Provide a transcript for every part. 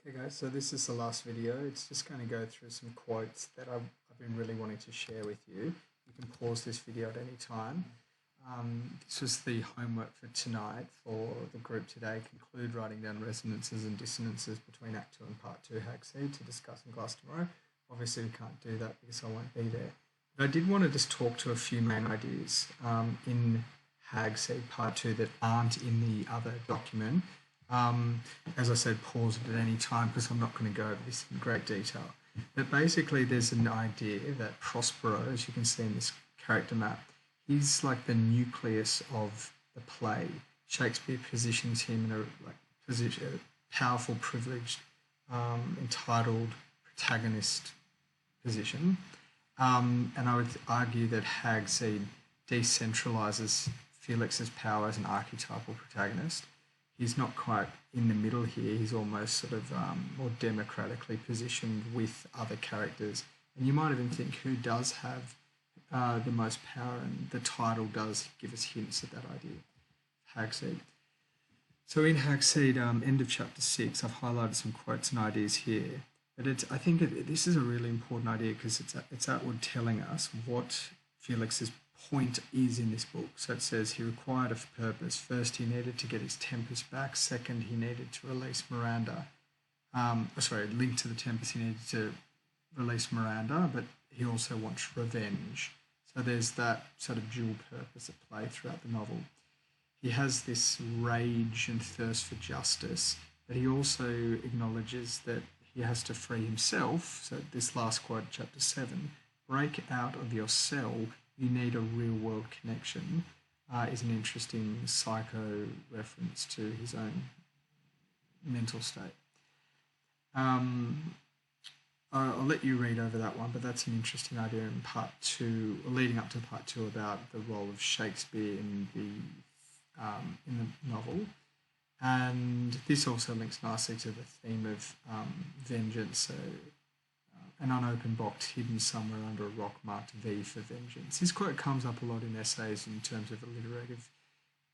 Okay guys, so this is the last video. It's just going to go through some quotes that I've been really wanting to share with you. You can pause this video at any time. This was the homework for tonight for the group today. Conclude writing down resonances and dissonances between Act 2 and Part 2 Hagseed to discuss in class tomorrow. Obviously we can't do that because I won't be there. But I did want to just talk to a few main ideas in Hagseed Part 2 that aren't in the other document. As I said, pause it at any time because I'm not going to go over this in great detail. But basically there's an idea that Prospero, as you can see in this character map, he's like the nucleus of the play. Shakespeare positions him in a powerful, privileged, entitled protagonist position. And I would argue that Hagseed decentralizes Felix's power as an archetypal protagonist. He's not quite in the middle here. He's almost sort of more democratically positioned with other characters. And you might even think who does have the most power, and the title does give us hints at that idea. Hagseed. So in Hagseed, end of chapter 6, I've highlighted some quotes and ideas here. But I think this is a really important idea because it's outward telling us what Felix's point is in this book. So it says he required a purpose. First, he needed to get his tempest back. Second, he needed to release Miranda. Linked to the tempest, he needed to release Miranda, but he also wants revenge. So there's that sort of dual purpose at play throughout the novel. He has this rage and thirst for justice, but he also acknowledges that he has to free himself. So this last quote, chapter 7, break out of your cell. You need a real-world connection, is an interesting psycho reference to his own mental state. I'll let you read over that one, but that's an interesting idea in part 2, leading up to part 2, about the role of Shakespeare in the novel. And this also links nicely to the theme of vengeance. So an unopened box hidden somewhere under a rock marked V for vengeance. This quote comes up a lot in essays in terms of alliterative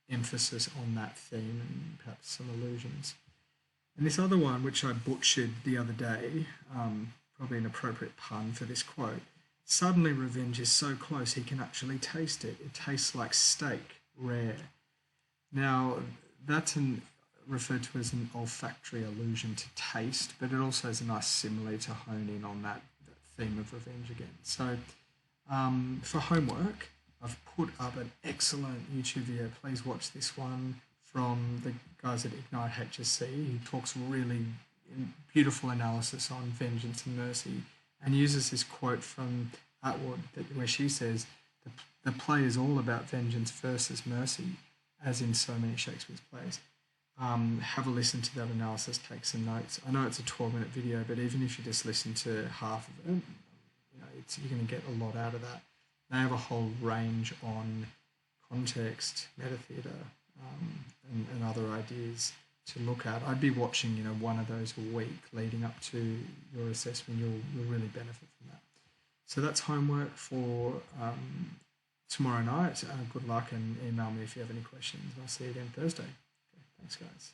emphasis on that theme and perhaps some allusions. And this other one, which I butchered the other day, probably an appropriate pun for this quote, suddenly revenge is so close he can actually taste it. It tastes like steak, rare. Now, that's referred to as an olfactory allusion to taste, but it also is a nice simile to hone in on that theme of revenge again. So for homework, I've put up an excellent YouTube video. Please watch this one from the guys at Ignite HSC. He talks really beautiful analysis on vengeance and mercy and uses this quote from Atwood where she says, the play is all about vengeance versus mercy, as in so many Shakespeare's plays. Have a listen to that analysis, take some notes. I know it's a 12-minute video, but even if you just listen to half of it, you're going to get a lot out of that. They have a whole range on context, metatheatre, and other ideas to look at. I'd be watching, one of those a week leading up to your assessment. You'll really benefit from that. So that's homework for tomorrow night. Good luck, and email me if you have any questions. I'll see you again Thursday. Okay, thanks, guys.